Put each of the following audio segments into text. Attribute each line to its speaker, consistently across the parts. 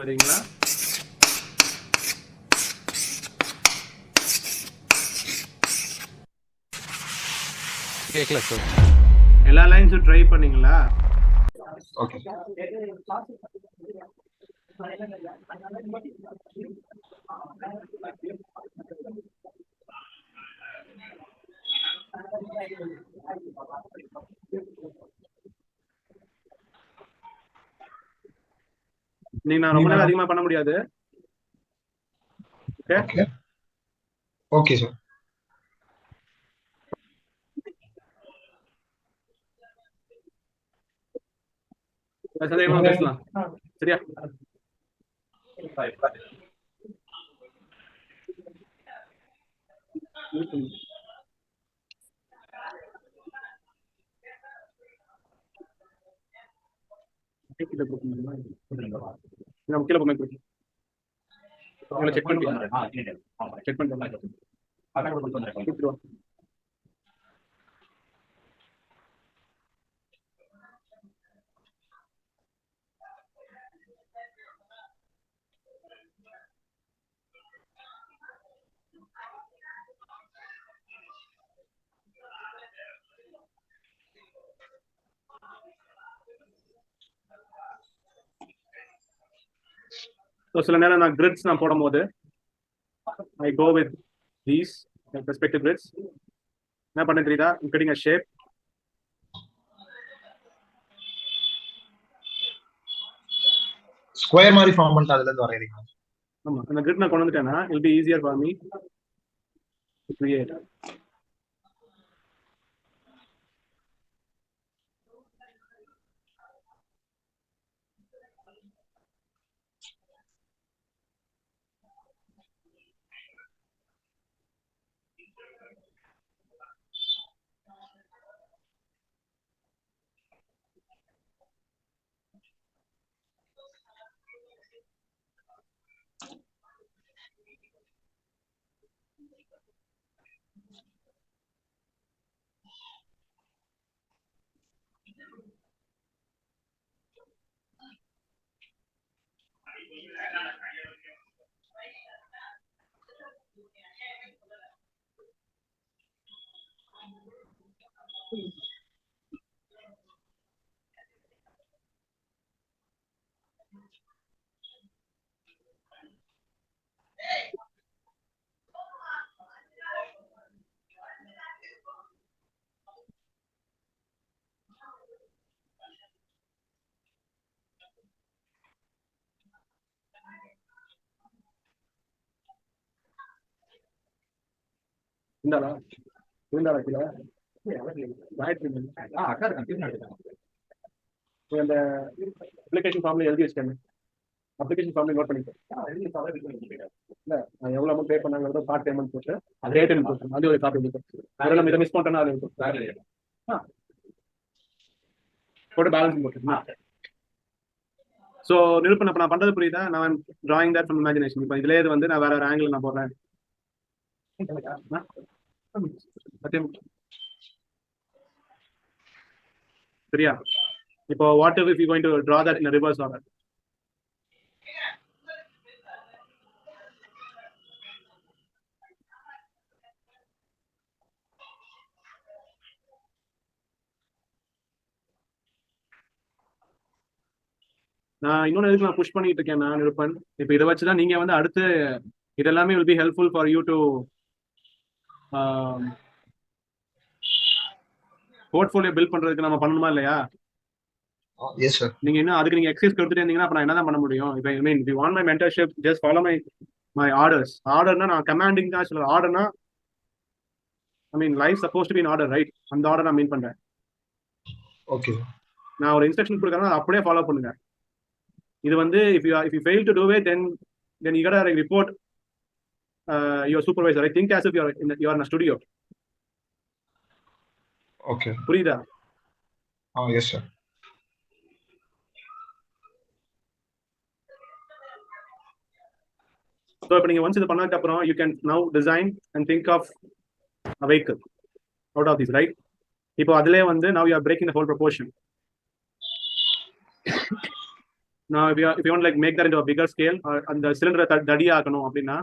Speaker 1: வரீங்களா?
Speaker 2: கேட்கல சார்.
Speaker 1: எல்லா லைன்ஸும் ட்ரை பண்ணீங்களா?
Speaker 3: ஓகே.
Speaker 1: நீங்க நான் ரொம்ப நேரம் அதிகமா பண்ண முடியாது.
Speaker 3: Okay okay sir.
Speaker 1: பேசலாம் சரியா? நம்ம கீழே போய் உங்களை செக் பண்ணி செக் பண்ணி சில நேரம் நான் கிரிட்ஸ் நான் போடும் போது I go with these perspective grids. என்ன பண்ண தெரியுதா? getting a shape.
Speaker 3: ஸ்கொயர் மாதிரி ஃபார்ம் பண்ணிட்டு அதுல இருந்து வரையறீங்க.
Speaker 1: ஆமா, அந்த கிரிட் நான் கொண்டு வந்துட்டேன்னா it will be easier for me to create. இருந்தாலா கீழே அந்த அப்ளிகேஷன் ஃபார்ம்ல எழுதி வச்சிட்டேன். அப்ளிகேஷன் ஃபார்ம்ல நோட் பண்ணிட்டேன். இல்ல நான் எவ்வளவு அமௌண்ட் பே பண்ணாங்கிறத பார்ட் பேமெண்ட் போட்டு ரேட் போட்டு அது ஒரு காப்பி கொடுத்து வேற நம்ம இதை மிஸ் பண்ணிட்டோம்னா அது போட்டு பேலன்ஸ் போட்டு. ஸோ நிரூபணம் இப்போ நான் பண்றது புரியுதா? நான் டிராயிங் தட் ஃப்ரம் இமேஜினேஷன். இப்போ இதுலேயே வந்து நான் வேற ஆங்கிள் நான் போடுறேன். சரியா? இப்போ what if you going to draw that in a reverse order? நான் இன்னொன்று எதுக்கு நான் புஷ் பண்ணிட்டு இருக்கேன் நான் இருப்பேன். இப்போ இதை வச்சுதான் நீங்க வந்து அடுத்து இதெல்லாமே will be helpful for you to portfolio build பண்றதுக்கு நம்ம பண்ணணுமா இல்லையா?
Speaker 3: Yes sir.
Speaker 1: நீங்க இன்னும் அதுக்கு நீங்க எக்ஸசைஸ் கொடுத்துட்டு இருந்தீங்கன்னா அப்ப நான் என்னதான் பண்ண முடியும்? இப்போ ஐ மீன் if you want my mentorship just follow my orders. ஆர்டர்னா நான் கமாண்டிங் தான் சொல்லுவேன். ஆர்டர்னா I mean life suppose to be in order, right? அந்த ஆர்டர் நான் மீன் பண்றேன்.
Speaker 3: ஓகே.
Speaker 1: நான் ஒரு இன்ஸ்ட்ரக்ஷன் கொடுக்கறேன், அதை அப்படியே ஃபாலோ பண்ணுங்க. இது வந்து if you fail to do it then you gotta report your supervisor. I think as if you are in a studio.
Speaker 3: Okay.
Speaker 1: புரியுதா?
Speaker 3: Yes sir.
Speaker 1: ஸோ இப்போ நீங்கள் ஒன்ஸ் இது பண்ணதுக்கு அப்புறம் you can now design and think of a vehicle out of this, right? இப்போ அதிலே வந்து now you are breaking the whole proportion. நான் if you want like make that into a bigger scale அந்த சிலிண்டரை தடியாக்கணும் அப்படின்னா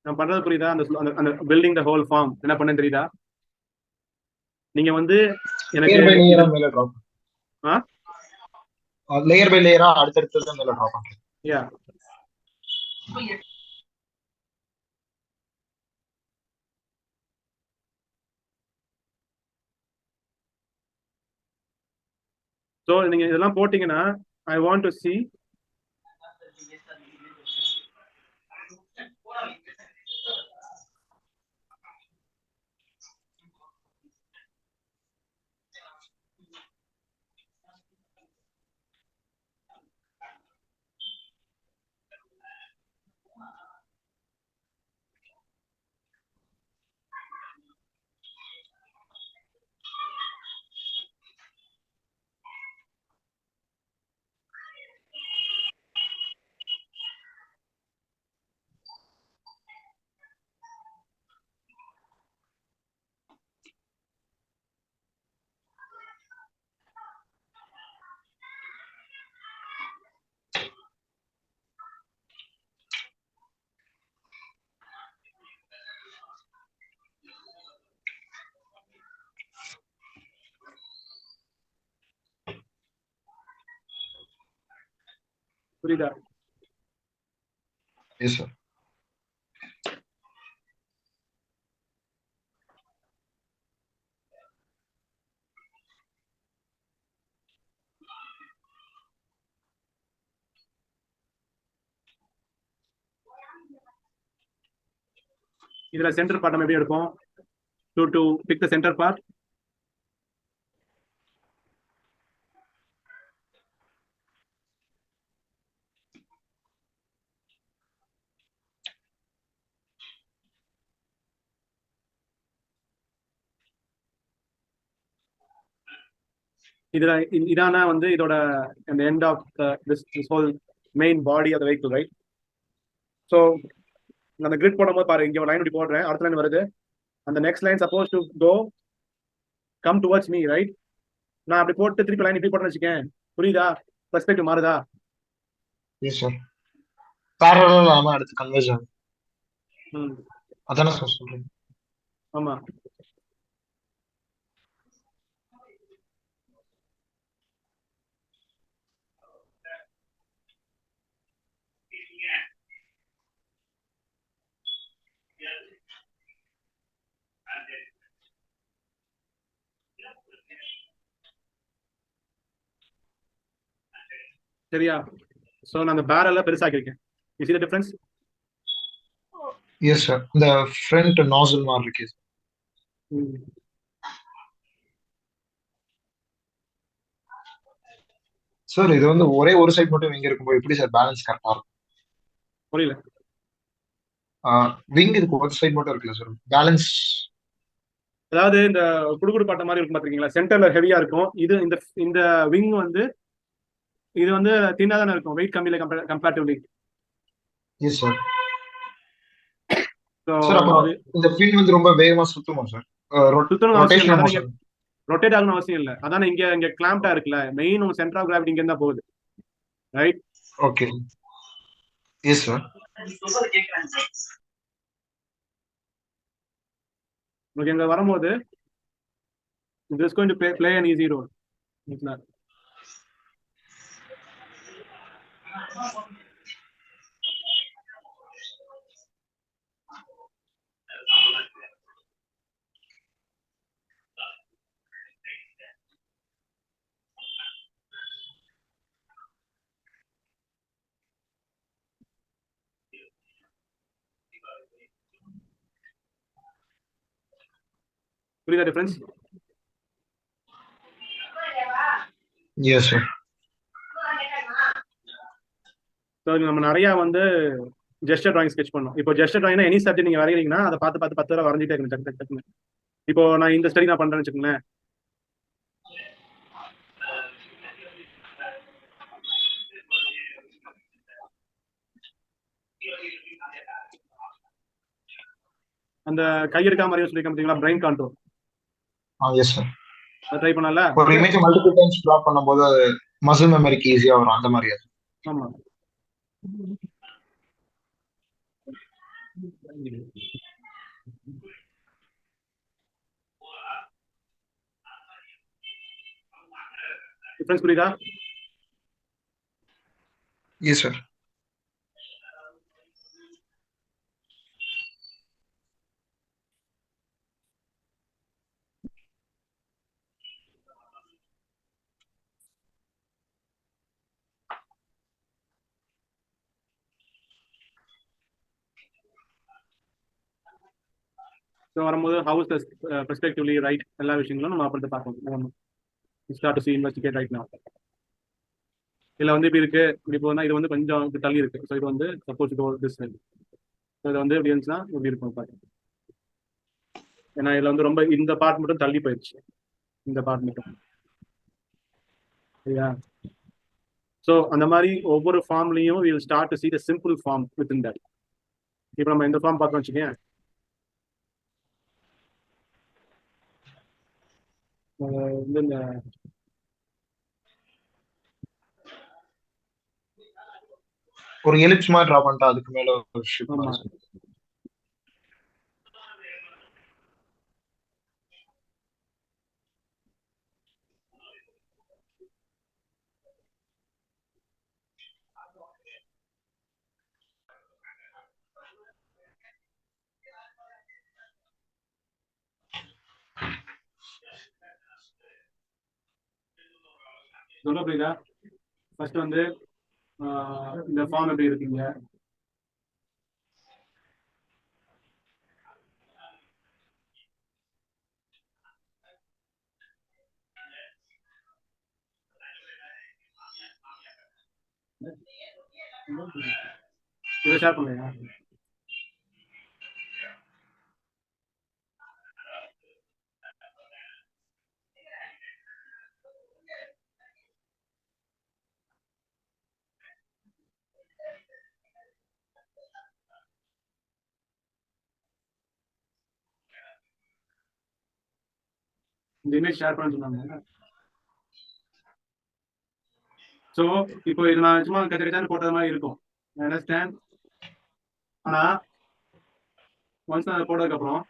Speaker 1: நான் பண்றது புரியுதா? அந்த அந்த பில்டிங் த ஹோல் ஃபார்ம் என்ன பண்ணேன்னு தெரியுதா? நீங்க வந்து எனக்கு
Speaker 3: லேயர் பை லேயரா
Speaker 1: இது
Speaker 3: மேல டிராப்
Speaker 1: ஆ
Speaker 3: லேயர் பை லேயரா அடுத்தடுத்து மேல டிராப் பண்றேன்.
Speaker 1: யா ஸோ நீங்க இதெல்லாம் போட்டீங்கன்னா ஐ வாண்ட் டு சி புரியுதா?
Speaker 3: Yes sir.
Speaker 1: இதுல சென்டர் பார்ட் நம்ம எப்படி எடுப்போம்? To pick the centre part இதுல இதானா வந்து இதோட அந்த end of this whole main body of the vehicle right? So அந்த கிரிட் போடும்போது பாரு, இங்க ஒரு லைன் இப்படி போடுறேன், அடுத்த லைன் வருது, அந்த next line suppose to go come towards me right? நான் அப்படி போட்டு திருப்பி லைன் இப்படி போட்டேன்னு வச்சுக்கேன், புரியுதா? பெர்ஸ்பெக்டிவ் மாறுதா?
Speaker 3: Yes sir. பேரலா இல்லாம அடுத்து கன்வெர்ஜ் ஆகும்.
Speaker 1: ம்
Speaker 3: அதானே சார் சொல்றீங்க?
Speaker 1: ஆமா. சரியா? ஸோ நான் அந்த பேரல்ல பெருசாக்கியிருக்கேன். You see the difference?
Speaker 3: Yes sir. இந்த ஃப்ரண்ட் நாசல் மாதிரி இருக்கு
Speaker 1: ம்.
Speaker 3: சார். இது வந்து ஒரே ஒரு சைடு மட்டும் விங் இருக்கும்போது எப்படி சார் பேலன்ஸ் கரெக்டா இருக்கும்?
Speaker 1: புரியல.
Speaker 3: விங் இதுக்கு ஒரு சைடு மட்டும் இருக்குல்ல சார், பேலன்ஸ்.
Speaker 1: அதாவது இந்த குடுகுடு பாட்ட மாதிரி இருக்கும் பாத்தீங்களா, சென்டர்ல ஹெவியா இருக்கும். இது இந்த இந்த விங் வந்து இது வந்து தின்னா தானே இருக்கும், வெயிட் கம்மியில comparatively.
Speaker 3: Yes sir.
Speaker 1: So
Speaker 3: sir அப்போ
Speaker 1: அது
Speaker 3: இந்த பின் வந்து ரொம்ப வேகமா சுத்துமா சார்?
Speaker 1: சுத்தணும் அவசியம் இல்லை.
Speaker 3: ரொட்டேஷனல்
Speaker 1: அதான் நீங்க
Speaker 3: மோஷன்.
Speaker 1: ரொட்டேட் ஆகணும் அவசியம் இல்லை. அதானே இங்க இங்க கிளாம்ப்டா இருக்குல்ல, மெயின் உங்க சென்டர் ஆஃப் கிராவிட்டி இங்க இருந்தா போகுது ரைட்?
Speaker 3: ஓகே. Yes sir.
Speaker 1: உங்களுக்கு இங்க வரும்போது this is going to play an easy role. புரியுதா டிஃபரன்ஸ்?
Speaker 3: S sir.
Speaker 1: ஸோ நம்ம நிறைய வந்து ஜெஸ்டர் டிராயிங் ஸ்கெச் பண்ணோம். இப்போ ஜெஸ்டர் டிராயிங்னா எனி சப்ஜெக்ட் நீங்க வரைகிறீங்கன்னா அதை பார்த்து பார்த்து 10 தடவை வரைஞ்சிட்டே இருக்கணும் டக்கு டக்கு டக்குன்னு. இப்போ நான் இந்த ஸ்டடி நான் பண்றேன்னு வச்சுக்கோங்களேன். அந்த கையெடுக்காம வரைய சொல்லி பார்த்தீங்களா, பிரைன் கான்டூர்,
Speaker 3: எஸ் சார்.
Speaker 1: அதை ட்ரை பண்ணல.
Speaker 3: ஒரு இமேஜ் மல்டிபிள் டைம்ஸ் பிளாட் பண்ணும்போது மசில் மெமரிக்கு ஈஸியா வரும் அந்த மாதிரி.
Speaker 1: ஆமா. டிஃபரன்ஸ் புரியுதா?
Speaker 3: Yes sir.
Speaker 1: ஸோ வரும்போது ஹவுஸ் பெர்ஸ்பெக்டிவ்லி ரைட் எல்லா விஷயங்களும் நம்ம அப்புறத்தை பார்க்கணும். Start to C investigate right நான். இதில் வந்து இப்படி இருக்கு, இப்படி போனால் இது வந்து கொஞ்சம் இப்படி தள்ளி இருக்கு. ஸோ இது வந்து சப்போஸ் இது திஸ் சைடு, ஸோ இது வந்து எப்படி இருந்துச்சுன்னா இப்படி இருக்கும் பாருங்க. ஏன்னா இதில் வந்து ரொம்ப இந்த பார்ட் மட்டும் தள்ளி போயிடுச்சு, இந்த பார்ட் மட்டும். சரியா? ஸோ அந்த மாதிரி ஒவ்வொரு ஃபார்ம்லையும் will start to see the simple form with in that. இப்போ நம்ம இந்த ஃபார்ம் பார்த்தோம் வச்சுக்கேன். வந்து இந்த
Speaker 3: ஒரு எலிப்ஸ் மாதிரி டிரா பண்ணிட்டா அதுக்கு மேல ஒரு ஷிப்
Speaker 1: ஆமா.
Speaker 3: மாதிரி.
Speaker 1: சொல்ல புரியுதா? ஃபர்ஸ்ட் வந்து இந்த ஃபார்ம் எப்படி இருக்கீங்க, இதை ஷேர் பண்ணுங்க. இந்த இமேஜ் ஷேர் பண்ண சொன்னாங்க. ஸோ இப்போ இது நான் சும்மா கச்சா போட்டது மாதிரி இருக்கும், அண்டர்ஸ்டாண்ட். ஆனா ஒன்ஸ் நான் அதை போட்டதுக்கு அப்புறம்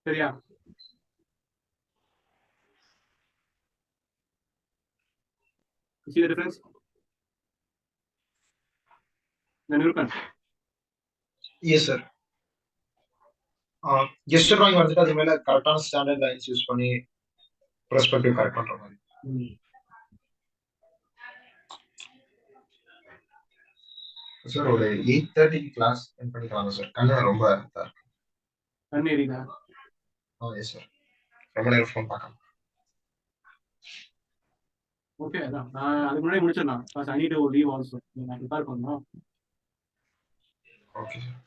Speaker 1: சரியா? See the difference? Niruban.
Speaker 3: Yes sir. Gesture drawing வந்துட்டு அது மேல கரெக்டான ஸ்டாண்டர்ட் லைன்ஸ் யூஸ் பண்ணி பெர்ஸ்பெக்டிவ் கரெக்ட் பண்ற மாதிரி. சார் ஒரு 8:30 கிளாஸ் அட்டெண்ட் பண்ணிக்கலாம் சார். கண்ணு ரொம்ப இதா இருக்கு.
Speaker 1: கண்ணு எரியுதா?
Speaker 3: Yes sir. ரொம்ப நேரம் ஃபோன் பார்க்கலாம்.
Speaker 1: ஓகே, அதான் நான் அதுக்கு முன்னாடி முடிச்சிடலாம். I need to leave also. நான் ப்ரிப்பேர் பண்ணணும்.
Speaker 3: Okay sir.